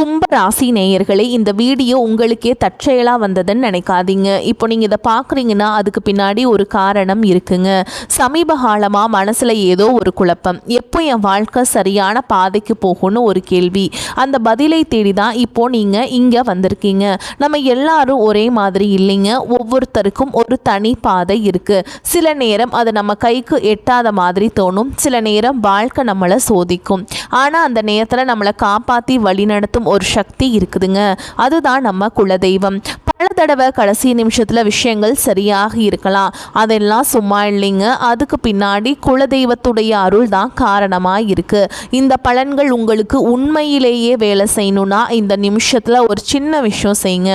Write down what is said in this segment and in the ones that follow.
கும்பராசி நேயர்களே, இந்த வீடியோ உங்களுக்கே தற்செயலாக வந்ததுன்னு நினைக்காதீங்க. இப்போ நீங்கள் இதை பார்க்குறீங்கன்னா அதுக்கு பின்னாடி ஒரு காரணம் இருக்குங்க. சமீப காலமாக மனசில் ஏதோ ஒரு குழப்பம், எப்போ என் வாழ்க்கை சரியான பாதைக்கு போகும்னு ஒரு கேள்வி. அந்த பதிலை தேடி தான் இப்போ நீங்கள் இங்கே வந்திருக்கீங்க. நம்ம எல்லாரும் ஒரே மாதிரி இல்லைங்க. ஒவ்வொருத்தருக்கும் ஒரு தனி பாதை இருக்குது. சில நேரம் அது நம்ம கைக்கு எட்டாத மாதிரி தோணும், சில நேரம் வாழ்க்கை நம்மளை சோதிக்கும். ஆனால் அந்த நேரத்தில் நம்மளை காப்பாற்றி வழிநடத்தும் ஒரு சக்தி இருக்குதுங்க. அதுதான் நம்ம குலதெய்வம். பல தடவை கடைசி நிமிஷத்தில் விஷயங்கள் சரியாக இருக்கலாம், அதெல்லாம் சும்மா இல்லைங்க. அதுக்கு பின்னாடி குலதெய்வத்துடைய அருள் தான் காரணமாக இருக்குது. இந்த பலன்கள் உங்களுக்கு உண்மையிலேயே வேலை செய்யணும்னா இந்த நிமிஷத்தில் ஒரு சின்ன விஷயம் செய்யுங்க.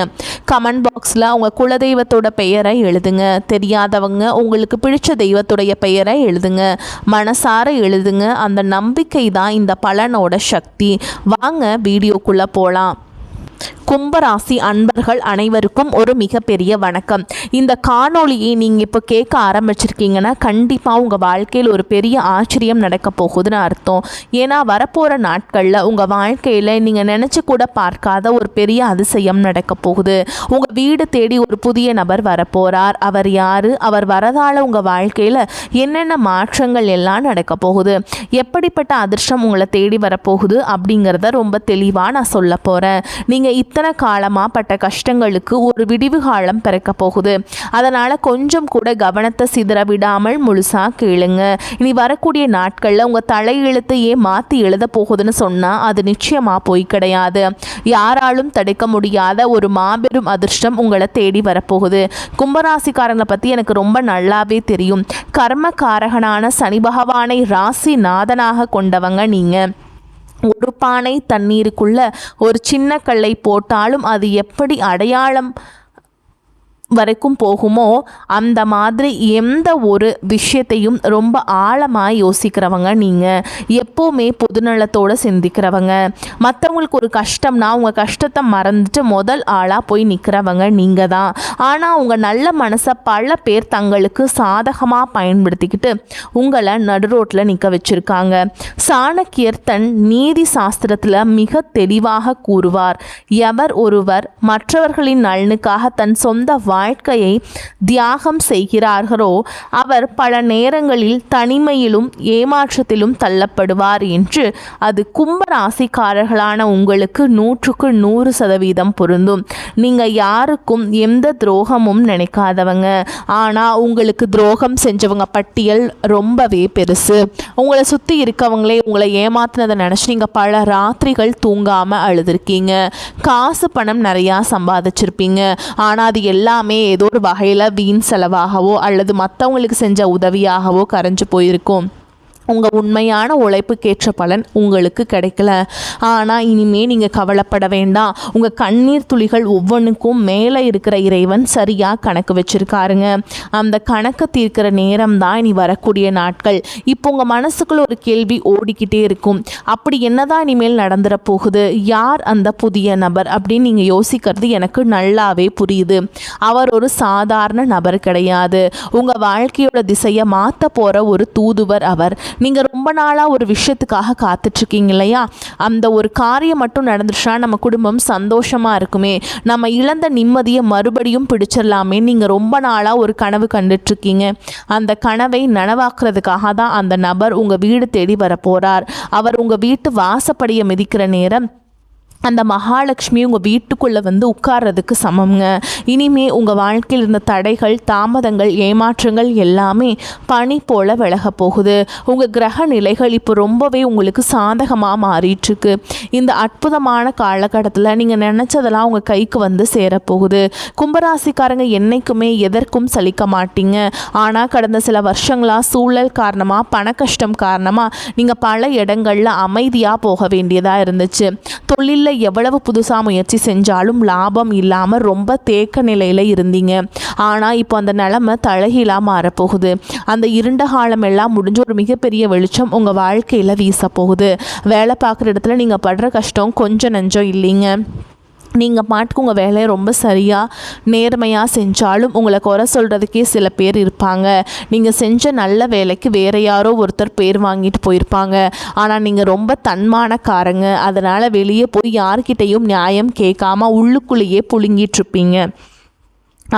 கமெண்ட் பாக்ஸில் உங்கள் குலதெய்வத்தோட பெயரை எழுதுங்க. தெரியாதவங்க உங்களுக்கு பிடிச்ச தெய்வத்துடைய பெயரை எழுதுங்க. மனசார எழுதுங்க. அந்த நம்பிக்கை தான் இந்த பலனோட சக்தி. வாங்க வீடியோக்குள்ளே போகலாம். கும்பராசி அன்பர்கள் அனைவருக்கும் ஒரு மிகப்பெரிய வணக்கம். இந்த காணொளியை நீங்கள் இப்போ கேட்க ஆரம்பிச்சிருக்கீங்கன்னா கண்டிப்பாக உங்கள் வாழ்க்கையில் ஒரு பெரிய ஆச்சரியம் நடக்க போகுதுன்னு அர்த்தம். ஏன்னா வரப்போகிற நாட்களில் உங்கள் வாழ்க்கையில் நீங்கள் நினச்சி கூட பார்க்காத ஒரு பெரிய அதிசயம் நடக்க போகுது. உங்கள் வீடு தேடி ஒரு புதிய நபர் வரப்போகிறார். அவர் யார், அவர் வரதால் உங்கள் வாழ்க்கையில் என்னென்ன மாற்றங்கள் எல்லாம் நடக்க போகுது, எப்படிப்பட்ட அதிர்ஷ்டம் உங்களை தேடி வரப்போகுது அப்படிங்கிறத ரொம்ப தெளிவாக நான் சொல்ல போகிறேன். நீங்கள் இத்தனை காலமாக பட்ட கஷ்டங்களுக்கு ஒரு விடிவு காலம் பிறக்க போகுது. அதனால் கொஞ்சம் கூட கவனத்தை சிதற விடாமல் முழுசாக கேளுங்க. இனி வரக்கூடிய நாட்களில் உங்கள் தலையெழுத்தையே மாற்றி எழுத போகுதுன்னு சொன்னால் அது நிச்சயமாக போய் கிடையாது. யாராலும் தடுக்க முடியாத ஒரு மாபெரும் அதிர்ஷ்டம் உங்களை தேடி வரப்போகுது. கும்பராசிக்காரங்களை பற்றி எனக்கு ரொம்ப நல்லாவே தெரியும். கர்மகாரகனான சனி பகவானை ராசி நாதனாக கொண்டவங்க நீங்கள். ஒரு பானை தண்ணீருக்குள்ள ஒரு சின்ன கல்லை போட்டாலும் அது எப்படி அடையாளம் வரைக்கும் போகுமோ அந்த மாதிரி எந்த ஒரு விஷயத்தையும் ரொம்ப ஆழமாக யோசிக்கிறவங்க நீங்கள். எப்போவுமே பொதுநலத்தோடு சிந்திக்கிறவங்க. மற்றவங்களுக்கு ஒரு கஷ்டம்னா உங்கள் கஷ்டத்தை மறந்துட்டு முதல் ஆளாக போய் நிற்கிறவங்க நீங்கள் தான். ஆனால் உங்கள் நல்ல மனசை பல பேர் தங்களுக்கு சாதகமாக பயன்படுத்திக்கிட்டு உங்களை நடுரோட்டில் நிற்க வச்சுருக்காங்க. சாணக்கியர் தன் நீதி சாஸ்திரத்தில் மிக தெளிவாக கூறுவார், எவர் ஒருவர் மற்றவர்களின் நலனுக்காக தன் சொந்த வாழ்க்கையை தியாகம் செய்கிறார்களோ அவர் பல நேரங்களில் தனிமையிலும் ஏமாற்றத்திலும் தள்ளப்படுவார் என்று. அது கும்பராசிக்காரர்களான உங்களுக்கு 100% பொருந்தும். நீங்கள் யாருக்கும் எந்த துரோகமும் நினைக்காதவங்க. ஆனால் உங்களுக்கு துரோகம் செஞ்சவங்க பட்டியல் ரொம்பவே பெருசு. உங்களை சுற்றி இருக்கவங்களே உங்களை ஏமாத்தினதை நினச்சி நீங்கள் பல ராத்திரிகள் தூங்காமல் அழுதுருக்கீங்க. காசு பணம் நிறையா சம்பாதிச்சிருப்பீங்க. ஆனால் அது எல்லாமே ஏதோ ஒரு வகையில் வீண் செலவாகவோ அல்லது மற்றவங்களுக்கு செஞ்ச உதவியாகவோ கரைஞ்சு போயிருக்கும். உங்கள் உண்மையான உழைப்புக்கேற்ற பலன் உங்களுக்கு கிடைக்கல. ஆனால் இனிமேல் நீங்கள் கவலைப்பட வேண்டாம். உங்கள் கண்ணீர் துளிகள் ஒவ்வொன்றுக்கும் மேலே இருக்கிற இறைவன் சரியாக கணக்கு வச்சுருக்காருங்க. அந்த கணக்கு தீர்க்கிற நேரம் தான் இனி வரக்கூடிய நாட்கள். இப்போ உங்கள் மனசுக்குள்ள ஒரு கேள்வி ஓடிக்கிட்டே இருக்கும், அப்படி என்னதான் இனிமேல் நடந்துட போகுது, யார் அந்த புதிய நபர் அப்படின்னு நீங்கள் யோசிக்கிறது எனக்கு நல்லாவே புரியுது. அவர் ஒரு சாதாரண நபர் கிடையாது. உங்கள் வாழ்க்கையோட திசையை மாற்ற போகிற ஒரு தூதுவர் அவர். நீங்கள் ரொம்ப நாளாக ஒரு விஷயத்துக்காக காத்துட்ருக்கீங்க இல்லையா? அந்த ஒரு காரியம் மட்டும் நடந்துச்சுன்னா நம்ம குடும்பம் சந்தோஷமாக இருக்குமே, நம்ம இழந்த நிம்மதியை மறுபடியும் பிடிச்சிடலாமே. நீங்கள் ரொம்ப நாளாக ஒரு கனவு கண்டுட்ருக்கீங்க. அந்த கனவை நனவாக்குறதுக்காக தான் அந்த நபர் உங்கள் வீடு தேடி வரப்போகிறார். அவர் உங்கள் வீட்டு வாசப்படியை மிதிக்கிற நேரம் அந்த மகாலட்சுமி உங்கள் வீட்டுக்குள்ளே வந்து உட்கார்றதுக்கு சமங்க. இனிமே உங்கள் வாழ்க்கையில் இருந்த தடைகள், தாமதங்கள், ஏமாற்றங்கள் எல்லாமே பனி போல் விலக போகுது. உங்கள் கிரக நிலைகள் இப்போ ரொம்பவே உங்களுக்கு சாதகமாக மாறிட்டுருக்கு. இந்த அற்புதமான காலகட்டத்தில் நீங்கள் நினச்சதெல்லாம் உங்கள் கைக்கு வந்து சேரப்போகுது. கும்பராசிக்காரங்க என்றைக்குமே எதற்கும் சலிக்க மாட்டீங்க. ஆனால் கடந்த சில வருஷங்களாக சூழல் காரணமாக, பண கஷ்டம் காரணமாக நீங்கள் பல இடங்களில் அமைதியாக போக வேண்டியதாக இருந்துச்சு. தொழிலில் எவ்வளவு புதுசாக முயற்சி செஞ்சாலும் லாபம் இல்லாமல் ரொம்ப தேக்க நிலையில் இருந்தீங்க. ஆனால் இப்போ அந்த நிலைமை தலைகீழாக மாறப்போகுது. அந்த இருண்ட காலம் எல்லாம் முடிஞ்சு ஒரு மிகப்பெரிய வெளிச்சம் உங்கள் வாழ்க்கையில் வீச போகுது. வேலை பார்க்குற இடத்துல நீங்கள் படுற கஷ்டம் கொஞ்சம் நெஞ்சம் இல்லைங்க. நீங்கள் பாட்டுக்கு உங்கள் வேலையை ரொம்ப சரியாக நேர்மையாக செஞ்சாலும் உங்களை குறை சொல்கிறதுக்கே சில பேர் இருப்பாங்க. நீங்கள் செஞ்ச நல்ல வேலைக்கு வேறு யாரோ ஒருத்தர் பேர் வாங்கிட்டு போயிருப்பாங்க. ஆனால் நீங்கள் ரொம்ப தன்மானக்காரங்க. அதனால் வெளியே போய் யார்கிட்டையும் நியாயம் கேட்காம உள்ளுக்குள்ளேயே புழுங்கிட்டுருப்பீங்க.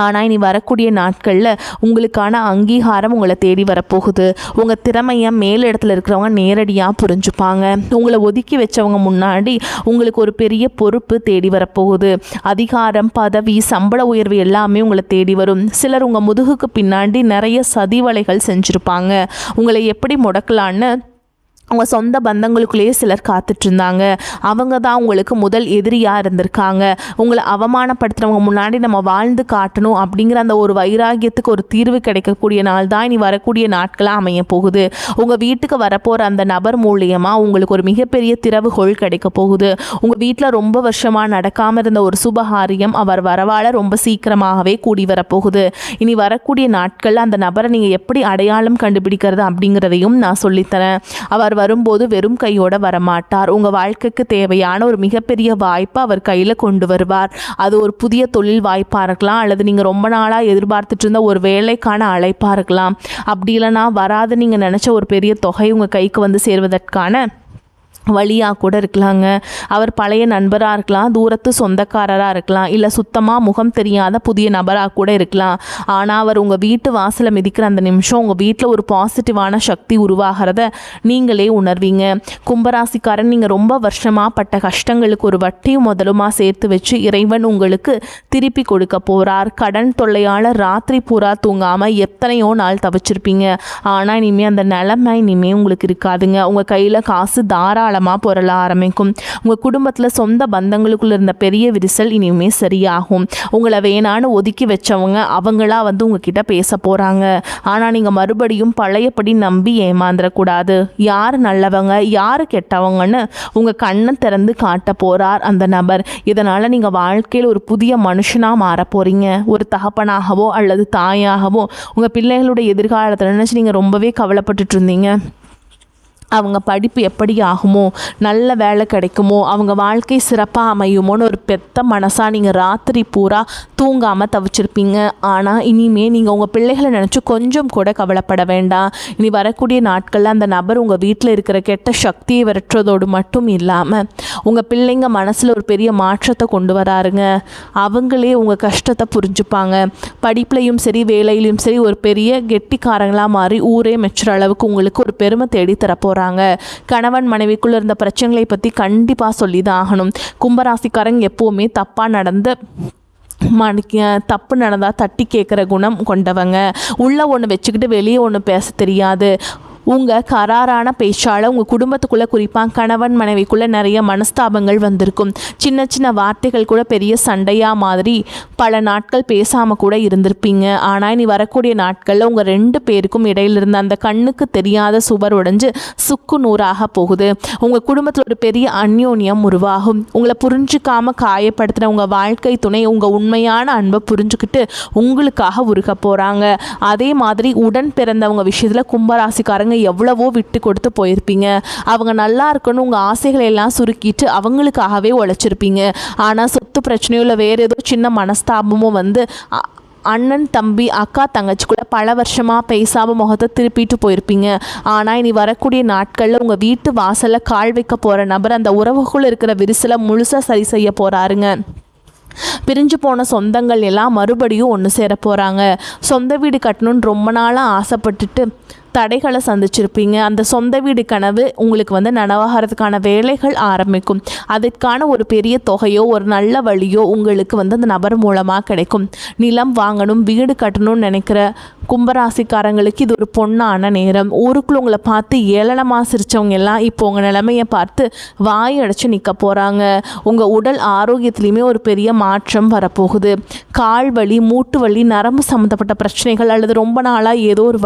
ஆனால் இனி வரக்கூடிய நாட்களில் உங்களுக்கான அங்கீகாரம் உங்களை தேடி வரப்போகுது. உங்கள் திறமையை மேலிடத்தில் இருக்கிறவங்க நேரடியாக புரிஞ்சுப்பாங்க. உங்களை ஒதுக்கி வச்சவங்க முன்னாடி உங்களுக்கு ஒரு பெரிய பொறுப்பு தேடி வரப்போகுது. அதிகாரம், பதவி, சம்பள உயர்வு எல்லாமே உங்களை தேடி வரும். சிலர் உங்கள் முதுகுக்கு பின்னாடி நிறைய சதிவலைகள் செஞ்சுருப்பாங்க. உங்களை எப்படி முடக்கலான்னு உங்கள் சொந்த பந்தங்களுக்குள்ளேயே சிலர் காத்துட்ருந்தாங்க. அவங்க தான் உங்களுக்கு முதல் எதிரியாக இருந்திருக்காங்க. உங்களை அவமானப்படுத்துகிறவங்க முன்னாடி நம்ம வாழ்ந்து காட்டணும் அப்படிங்கிற அந்த ஒரு வைராகியத்துக்கு ஒரு தீர்வு கிடைக்கக்கூடிய நாள் தான் இனி வரக்கூடிய நாட்களாக அமைய போகுது. உங்கள் வீட்டுக்கு வரப்போகிற அந்த நபர் மூலியமாக உங்களுக்கு ஒரு மிகப்பெரிய திறவுகோள் கிடைக்க போகுது. உங்கள் வீட்டில் ரொம்ப வருஷமாக நடக்காமல் இருந்த ஒரு சுபகாரியம் அவர் வரவால் ரொம்ப சீக்கிரமாகவே கூடி வரப்போகுது. இனி வரக்கூடிய நாட்களில் அந்த நபரை நீங்கள் எப்படி அடையாளம் கண்டுபிடிக்கிறது அப்படிங்கிறதையும் நான் சொல்லித்தரேன். அவர் வரும்போது வெறும் கையோட வரமாட்டார். உங்கள் வாழ்க்கைக்கு தேவையான ஒரு மிகப்பெரிய வாய்ப்பை அவர் கையில் கொண்டு வருவார். அது ஒரு புதிய தொழில் வாய்ப்பாக இருக்கலாம், அல்லது நீங்கள் ரொம்ப நாளாக எதிர்பார்த்துட்டு இருந்த ஒரு வேலைக்கான அழைப்பாக இருக்கலாம். அப்படி இல்லைனா வராது நீங்கள் நினச்ச ஒரு பெரிய தொகை உங்கள் கைக்கு வந்து சேர்வதற்கான வழியாக கூட இருக்கலாங்க. அவர் பழைய நண்பராக இருக்கலாம், தூரத்து சொந்தக்காரராக இருக்கலாம், இல்லை சுத்தமாக முகம் தெரியாத புதிய நபராக கூட இருக்கலாம். ஆனால் அவர் உங்கள் வீட்டு வாசலை மிதிக்கிற அந்த நிமிஷம் உங்கள் வீட்டில் ஒரு பாசிட்டிவான சக்தி உருவாகிறத நீங்களே உணர்வீங்க. கும்பராசிக்காரன், நீங்கள் ரொம்ப வருஷமாக பட்ட கஷ்டங்களுக்கு ஒரு வட்டியும் முதலுமா சேர்த்து வச்சு இறைவன் உங்களுக்கு திருப்பி கொடுக்க போகிறார். கடன் தொல்லையால் ராத்திரி பூரா தூங்காமல் எத்தனையோ நாள் தவிச்சிருப்பீங்க. ஆனால் இனிமேல் அந்த நிலைமை இனிமேல் உங்களுக்கு இருக்காதுங்க. உங்கள் கையில் காசு தாராளமாக பொருள ஆரம்பிக்கும். உங்கள் குடும்பத்தில் சொந்த பந்தங்களுக்குள்ள இருந்த பெரிய விரிசல் இனிமே சரியாகும். உங்களை வேணான்னு ஒதுக்கி வச்சவங்க அவங்களா வந்து உங்ககிட்ட பேச போகிறாங்க. ஆனால் நீங்கள் மறுபடியும் பழையபடி நம்பி ஏமாந்துடக்கூடாது. யார் நல்லவங்க யார் கெட்டவங்கன்னு உங்கள் கண்ணை திறந்து காட்ட போகிறார் அந்த நபர். இதனால் நீங்கள் வாழ்க்கையில் ஒரு புதிய மனுஷனாக மாற போகிறீங்க. ஒரு தகப்பனாகவோ அல்லது தாயாகவோ உங்கள் பிள்ளைகளுடைய எதிர்காலத்தை நினச்சி நீங்கள் ரொம்பவே கவலைப்பட்டுட்டு இருந்தீங்க. அவங்க படிப்பு எப்படி ஆகுமோ, நல்ல வேலை கிடைக்குமோ, அவங்க வாழ்க்கை சிறப்பாக அமையுமோன்னு ஒரு பெத்த மனசாக நீங்கள் ராத்திரி பூரா தூங்காமல் தவிச்சிருப்பீங்க. ஆனால் இனிமேல் நீங்கள் உங்கள் பிள்ளைகளை நினச்சி கொஞ்சம் கூட கவலைப்பட வேண்டாம். இனி வரக்கூடிய நாட்களில் அந்த நபர் உங்கள் வீட்டில் இருக்கிற கெட்ட சக்தியை விரட்டுறதோடு மட்டும் இல்லாமல் உங்கள் பிள்ளைங்க மனசில் ஒரு பெரிய மாற்றத்தை கொண்டு வராருங்க. அவங்களே உங்கள் கஷ்டத்தை புரிஞ்சுப்பாங்க. படிப்புலையும் சரி வேலையிலையும் சரி ஒரு பெரிய கெட்டிக்காரங்களாக மாறி ஊரே மெச்சுற அளவுக்கு உங்களுக்கு ஒரு பெருமை தேடி தரப்போகிறாங்க. கணவன் மனைவிக்குள்ள இருந்த பிரச்சனைகளை பற்றி கண்டிப்பாக சொல்லி தான் ஆகணும். கும்பராசிக்காரங்க எப்போவுமே தப்பு நடந்தால் தட்டி கேட்குற குணம் கொண்டவங்க. உள்ளே ஒன்று வச்சுக்கிட்டு வெளியே ஒன்று பேச தெரியாது. உங்கள் கராரான பேச்சால் உங்கள் குடும்பத்துக்குள்ளே குறிப்பாக கணவன் மனைவிக்குள்ளே நிறைய மனஸ்தாபங்கள் வந்திருக்கும். சின்ன சின்ன வார்த்தைகள் கூட பெரிய சண்டையாக மாதிரி பல நாட்கள் பேசாமல் கூட இருந்திருப்பீங்க. ஆனால் இனி வரக்கூடிய நாட்களில் உங்கள் 2 பேருக்கும் இடையில இருந்த அந்த கண்ணுக்கு தெரியாத சுவர் உடைஞ்சு சுக்கு நூறாக போகுது. உங்கள் குடும்பத்தில் ஒரு பெரிய அந்யோன்யம் உருவாகும். உங்களை புரிஞ்சிக்காமல் காயப்படுத்தின உங்கள் வாழ்க்கை துணை உங்கள் உண்மையான அன்பை புரிஞ்சுக்கிட்டு உங்களுக்காக உருக போகிறாங்க. அதே மாதிரி உடன் பிறந்தவங்க விஷயத்தில் கும்பராசிக்காரங்க எவ்வளவோ விட்டு கொடுத்து போயிருப்பீங்க. அவங்க நல்லா இருக்கணும் உங்கள் ஆசைகளை எல்லாம் சுருக்கிட்டு அவங்களுக்காகவே உழைச்சிருப்பீங்க. ஆனால் சொத்து பிரச்சனையோ இல்லை வேறு ஏதோ சின்ன மனஸ்தாபமோ வந்து அண்ணன் தம்பி அக்கா தங்கச்சிக்குள்ளே பல வருஷமாக பேசாமல் முகத்தை திருப்பிட்டு போயிருப்பீங்க. ஆனால் இனி வரக்கூடிய நாட்களில் உங்கள் வீட்டு வாசலில் கால் வைக்க போகிற நபர் அந்த உறவுக்குள்ளே இருக்கிற விரிசலை முழுசாக சரி செய்ய போகிறாருங்க. பிரிஞ்சு போன சொந்தங்கள் எல்லாம் மறுபடியும் ஒன்று சேர போகிறாங்க. சொந்த வீடு கட்டணும்னு ரொம்ப நாளாக ஆசைப்பட்டுட்டு தடைகளை சந்திச்சிருப்பீங்க. அந்த சொந்த வீடு கனவு உங்களுக்கு வந்து நனவாகிறதுக்கான வேலைகள் ஆரம்பிக்கும். அதற்கான ஒரு பெரிய தொகையோ ஒரு நல்ல வழியோ உங்களுக்கு வந்து அந்த நபர் மூலமாக கிடைக்கும். நிலம் வாங்கணும் வீடு கட்டணும்னு நினைக்கிற கும்பராசிக்காரங்களுக்கு இது ஒரு பொன்னான நேரம். ஊருக்குள்ள உங்களை பார்த்து ஏளனமாக சிரித்தவங்க எல்லாம் இப்போ உங்கள் நிலைமையை பார்த்து வாய் அடைச்சி நிற்க போகிறாங்க. உங்கள் உடல் ஆரோக்கியத்துலேயுமே ஒரு பெரிய மாற்றம் வரப்போகுது. கால் வலி, மூட்டு வலி, நரம்பு சம்மந்தப்பட்ட பிரச்சனைகள் அல்லது ரொம்ப நாளாக ஏதோ ஒரு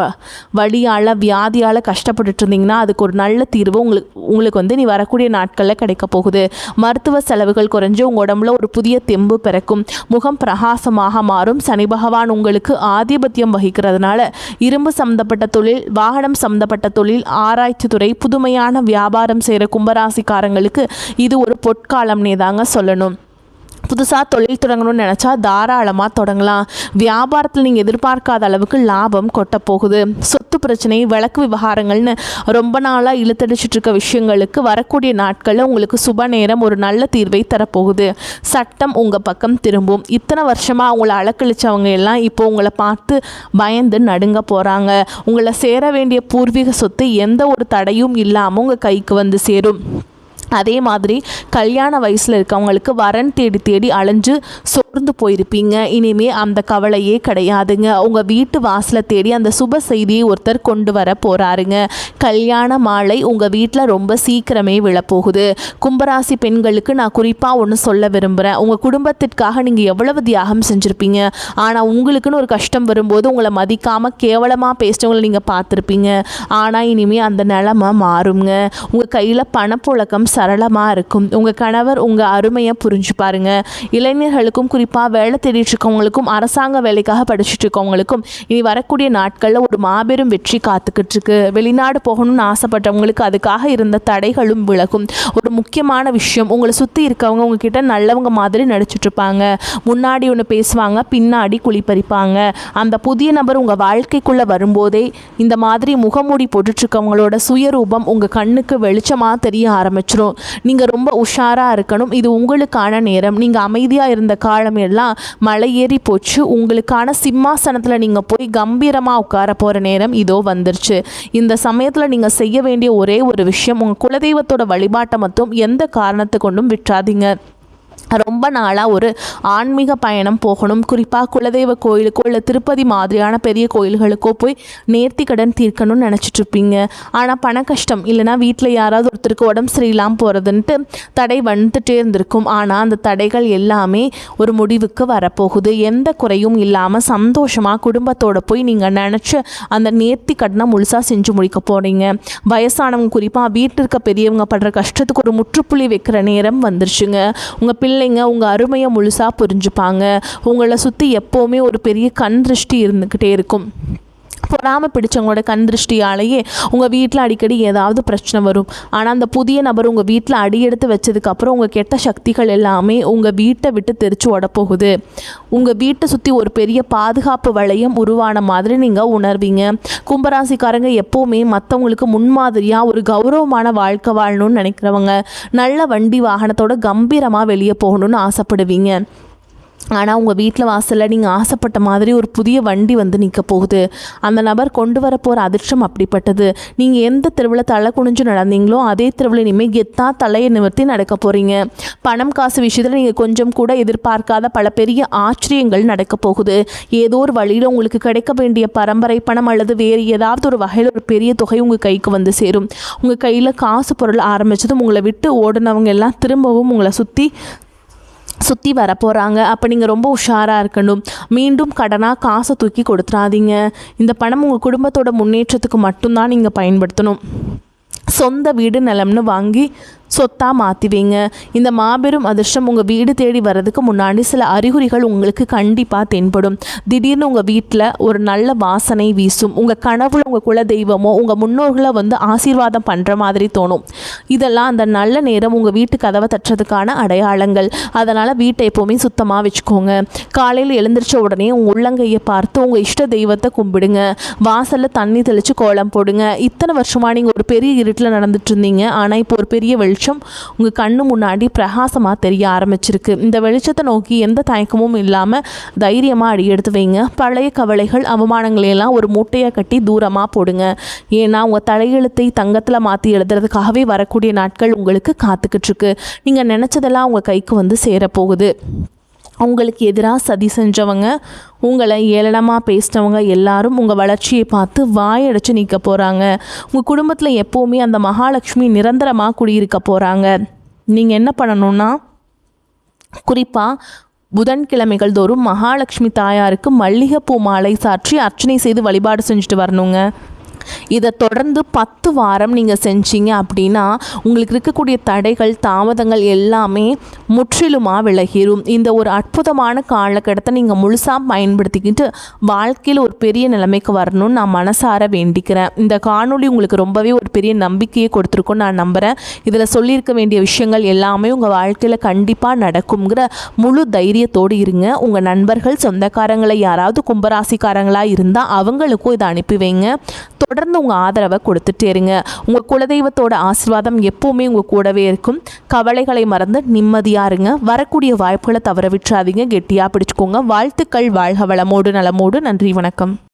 வழியால் வியாதியால் கஷ்டப்பட்டுட்டு இருந்தீங்கன்னா அதுக்கு ஒரு நல்ல தீர்வு உங்களுக்கு வந்து நீ வரக்கூடிய நாட்களில் கிடைக்க போகுது. மருத்துவ செலவுகள் குறைஞ்சு உங்கள் உடம்புல ஒரு புதிய தெம்பு பிறக்கும். முகம் பிரகாசமாக மாறும். சனி பகவான் உங்களுக்கு ஆதிபத்தியம் வகிக்கிறதுனால இரும்பு சம்மந்தப்பட்ட தொழில், வாகனம் சம்மந்தப்பட்ட தொழில், ஆராய்ச்சி துறை, புதுமையான வியாபாரம் செய்கிற கும்பராசிக்காரங்களுக்கு இது ஒரு பொற்காலம்னே தாங்க சொல்லணும். புதுசாக தொழில் தொடங்கணும்னு நினச்சா தாராளமாக தொடங்கலாம். வியாபாரத்தில் நீங்கள் எதிர்பார்க்காத அளவுக்கு லாபம் கொட்ட போகுது. சொத்து பிரச்சனை, வழக்கு விவகாரங்கள்னு ரொம்ப நாளாக இழுத்தடிச்சிட்டு இருக்க விஷயங்களுக்கு வரக்கூடிய நாட்களில் உங்களுக்கு சுப நேரம் ஒரு நல்ல தீர்வை தரப்போகுது. சட்டம் உங்கள் பக்கம் திரும்பும். இத்தனை வருஷமாக உங்களை அலக்கழிச்சவங்க எல்லாம் இப்போ உங்களை பார்த்து பயந்து நடுங்க போகிறாங்க. உங்களை சேர வேண்டிய பூர்வீக சொத்து எந்த ஒரு தடையும் இல்லாமல் உங்கள் கைக்கு வந்து சேரும். அதே மாதிரி கல்யாண வயசில் இருக்கவங்களுக்கு வரன் தேடி தேடி அலைஞ்சு சோர்ந்து போயிருப்பீங்க. இனிமே அந்த கவலையே கிடையாதுங்க. உங்கள் வீட்டு வாசலை தேடி அந்த சுப செய்தியை ஒருத்தர் கொண்டு வர போகிறாருங்க. கல்யாண மாலை உங்கள் வீட்டில் ரொம்ப சீக்கிரமே விழப்போகுது. கும்பராசி பெண்களுக்கு நான் குறிப்பாக ஒன்று சொல்ல விரும்புகிறேன். உங்கள் குடும்பத்திற்காக நீங்கள் எவ்வளவு தியாகம் செஞ்சுருப்பீங்க. ஆனால் உங்களுக்குன்னு ஒரு கஷ்டம் வரும்போது உங்களை மதிக்காமல் கேவலமாக பேசினவங்களை நீங்கள் பார்த்துருப்பீங்க. ஆனால் இனிமேல் அந்த நிலமை மாறுங்க. உங்கள் கையில் பணப்புழக்கம் சரளமாக இருக்கும். உங்கள் கணவர் உங்கள் அருமையை புரிஞ்சு பாருங்க. இளைஞர்களுக்கும் குறிப்பாக வேலை தேடிட்டு இருக்கவங்களுக்கும் அரசாங்க வேலைக்காக படிச்சுட்டு இருக்கவங்களுக்கும் இனி வரக்கூடிய நாட்களில் ஒரு மாபெரும் வெற்றி காத்துக்கிட்டு இருக்கு. வெளிநாடு போகணும்னு ஆசைப்பட்டவங்களுக்கு அதுக்காக இருந்த தடைகளும் விலகும். ஒரு முக்கியமான விஷயம், உங்களை சுற்றி இருக்கவங்க உங்ககிட்ட நல்லவங்க மாதிரி நடிச்சுட்டு இருப்பாங்க. முன்னாடி ஒன்று பேசுவாங்க, பின்னாடி குழிப்பறிப்பாங்க. அந்த புதிய நபர் உங்கள் வாழ்க்கைக்குள்ளே வரும்போதே இந்த மாதிரி முகமூடி போட்டுட்ருக்கவங்களோட சுயரூபம் உங்கள் கண்ணுக்கு வெளிச்சமாக தெரிய ஆரம்பிச்சிடும். நீங்கள் ரொம்ப உஷாராக இருக்கணும். இது உங்களுக்கான நேரம். நீங்கள் அமைதியாக இருந்த காலம் எல்லாம் மலை ஏறி போச்சு. உங்களுக்கான சிம்மாசனத்தில் நீங்கள் போய் கம்பீரமாக உட்கார போகிற நேரம் இதோ வந்துருச்சு. இந்த சமயத்தில் நீங்கள் செய்ய வேண்டிய ஒரே ஒரு விஷயம், உங்கள் குலதெய்வத்தோட வழிபாட்டை மட்டும் எந்த காரணத்தை கொண்டும் விட்டுறாதீங்க. ரொம்ப நாளாக ஒரு ஆன்மீக பயணம் போகணும். குறிப்பாக குலதெய்வ கோயிலுக்கோ இல்லை திருப்பதி மாதிரியான பெரிய கோயில்களுக்கோ போய் நேர்த்தி கடன் தீர்க்கணும்னு நினச்சிட்ருப்பீங்க. ஆனால் பண கஷ்டம் இல்லைனா வீட்டில் யாராவது ஒருத்தருக்கு உடம்பு சரியில்லாமல் போகிறதுன்ட்டு தடை வந்துட்டே இருந்திருக்கும். ஆனால் அந்த தடைகள் எல்லாமே ஒரு முடிவுக்கு வரப்போகுது. எந்த குறையும் இல்லாமல் சந்தோஷமாக குடும்பத்தோடு போய் நீங்கள் நினச்ச அந்த நேர்த்தி கடனை முழுசாக செஞ்சு முடிக்க போகிறீங்க. வயசானவங்க குறிப்பாக வீட்டில் இருக்க பெரியவங்க படுற கஷ்டத்துக்கு ஒரு முற்றுப்புள்ளி வைக்கிற நேரம் வந்துருச்சுங்க. உங்கள் பிள்ளைங்க உங்கள் அருமையை முழுசாக புரிஞ்சுப்பாங்க. உங்களை சுற்றி எப்போவுமே ஒரு பெரிய கண் திருஷ்டி இருந்துக்கிட்டே இருக்கும். பொறாமல் பிடிச்சவங்களோட கண் திருஷ்டியாலேயே உங்கள் வீட்டில் அடிக்கடி ஏதாவது பிரச்சனை வரும். ஆனால் அந்த புதிய நபர் உங்கள் வீட்டில் அடியெடுத்து வச்சதுக்கப்புறம் உங்கள் கெட்ட சக்திகள் எல்லாமே உங்கள் வீட்டை விட்டு தெரிச்சு ஓடப்போகுது. உங்கள் வீட்டை சுற்றி ஒரு பெரிய பாதுகாப்பு வளையம் உருவான மாதிரி நீங்கள் உணர்வீங்க. கும்பராசிக்காரங்க எப்போவுமே மற்றவங்களுக்கு முன்மாதிரியாக ஒரு கௌரவமான வாழ்க்கை வாழணும்னு நினைக்கிறவங்க. நல்ல வண்டி வாகனத்தோட கம்பீரமாக வெளியே போகணும்னு ஆசைப்படுவீங்க. ஆனால் உங்கள் வீட்டில் வாசலில் நீங்கள் ஆசைப்பட்ட மாதிரி ஒரு புதிய வண்டி வந்து நிற்க போகுது. அந்த நபர் கொண்டு வர போகிற அதிர்ஷ்டம் அப்படிப்பட்டது. நீங்கள் எந்த தெருவில் தலை குனிஞ்சு நடந்தீங்களோ அதே தெருவில் இனிமேல் கெத்தாக தலையை நிமிர்த்தி நடக்க போகிறீங்க. பணம் காசு விஷயத்தில் நீங்கள் கொஞ்சம் கூட எதிர்பார்க்காத பல பெரிய ஆச்சரியங்கள் நடக்க போகுது. ஏதோ ஒரு வழியில் உங்களுக்கு கிடைக்க வேண்டிய பரம்பரை பணம் அல்லது வேறு ஏதாவது ஒரு வகையில் ஒரு பெரிய தொகை உங்கள் கைக்கு வந்து சேரும். உங்கள் கையில் காசு பொருள் ஆரம்பித்ததும் உங்களை விட்டு ஓடினவங்க எல்லாம் திரும்பவும் உங்களை சுற்றி வர போகிறாங்க. அப்போ நீங்கள் ரொம்ப உஷாராக இருக்கணும். மீண்டும் கடனாக காசை தூக்கி கொடுத்துறாதீங்க. இந்த பணம் உங்கள் குடும்பத்தோட முன்னேற்றத்துக்கு மட்டும்தான் நீங்கள் பயன்படுத்தணும். சொந்த வீடு நிலம்னு வாங்கி சொத்தாக மாற்றுவீங்க. இந்த மாபெரும் அதிர்ஷ்டம் உங்கள் வீடு தேடி வர்றதுக்கு முன்னாடி சில அறிகுறிகள் உங்களுக்கு கண்டிப்பாக தென்படும். திடீர்னு உங்கள் வீட்டில் ஒரு நல்ல வாசனை வீசும். உங்கள் கனவுல உங்கள் குல தெய்வமோ உங்கள் முன்னோர்களை வந்து ஆசீர்வாதம் பண்ணுற மாதிரி தோணும். இதெல்லாம் அந்த நல்ல நேரம் உங்கள் வீட்டு கதவை தட்டுறதுக்கான அடையாளங்கள். அதனால் வீட்டை எப்போவுமே சுத்தமாக வச்சுக்கோங்க. காலையில் எழுந்திரிச்ச உடனே உங்கள் உள்ளங்கையை பார்த்து உங்கள் இஷ்ட தெய்வத்தை கும்பிடுங்க. வாசலில் தண்ணி தெளித்து கோலம் போடுங்க. இத்தனை வருஷமாக நீங்கள் ஒரு பெரிய இருட்டில் நடந்துட்டு இருந்தீங்க. ஆனால் இப்போ ஒரு பெரிய வெளிச்சம் உங்கள் கண்ணு முன்னாடி பிரகாசமாக தெரிய ஆரம்பிச்சிருக்கு. இந்த வெளிச்சத்தை நோக்கி எந்த தயக்கமும் இல்லாமல் தைரியமாக அடி எடுத்து வைங்க. பழைய கவலைகள் அவமானங்களையெல்லாம் ஒரு மூட்டையை கட்டி தூரமாக போடுங்க. ஏன்னா உங்கள் தலையெழுத்தை தங்கத்தில் மாற்றி எழுதுறதுக்காகவே வரக்கூடிய நாட்கள் உங்களுக்கு காத்துக்கிட்டு இருக்கு. நீங்கள் நினச்சதெல்லாம் உங்கள் கைக்கு வந்து சேரப்போகுது. உங்களுக்கு எதிராக சதி செஞ்சவங்க, உங்களை ஏளனமாக பேசினவங்க எல்லாரும் உங்கள் வளர்ச்சியை பார்த்து வாயடைச்சு நிற்க போகிறாங்க. உங்கள் குடும்பத்தில் எப்போவுமே அந்த மகாலட்சுமி நிரந்தரமாக குடியிருக்க போகிறாங்க. நீங்கள் என்ன பண்ணணுன்னா, குறிப்பாக புதன்கிழமைகள் தோறும் மகாலட்சுமி தாயாருக்கு மல்லிகைப்பூ மாலை சாற்றி அர்ச்சனை செய்து வழிபாடு செஞ்சுட்டு வரணுங்க. இதை தொடர்ந்து 10 வாரம் நீங்கள் செஞ்சீங்க அப்படின்னா உங்களுக்கு இருக்கக்கூடிய தடைகள் தாமதங்கள் எல்லாமே முற்றிலுமாக விலகிரும். இந்த ஒரு அற்புதமான காலகட்டத்தை நீங்கள் முழுசாக பயன்படுத்திக்கிட்டு வாழ்க்கையில் ஒரு பெரிய நிலைமைக்கு வரணும்னு நான் மனசார வேண்டிக்கிறேன். இந்த காணொளி உங்களுக்கு ரொம்பவே ஒரு பெரிய நம்பிக்கையை கொடுத்துருக்கோன்னு நான் நம்புகிறேன். இதில் சொல்லியிருக்க வேண்டிய விஷயங்கள் எல்லாமே உங்கள் வாழ்க்கையில் கண்டிப்பாக நடக்குங்கிற முழு தைரியத்தோடு இருங்க. உங்கள் நண்பர்கள் சொந்தக்காரங்களை யாராவது கும்பராசிக்காரங்களாக இருந்தால் அவங்களுக்கும் இதை அனுப்பி வைங்க. தொடர்ந்து உங்கள் ஆதரவை கொடுத்துட்டே இருங்க. உங்கள் குலதெய்வத்தோட ஆசீர்வாதம் எப்போவுமே உங்கள் கூடவே இருக்கும். கவலைகளை மறந்து நிம்மதியாக இருங்க. வரக்கூடிய வாய்ப்புகளை தவற விட்டுறாதீங்க. கெட்டியாக பிடிச்சுக்கோங்க. வாழ்த்துக்கள். வாழ்க வளமோடு நலமோடு. நன்றி, வணக்கம்.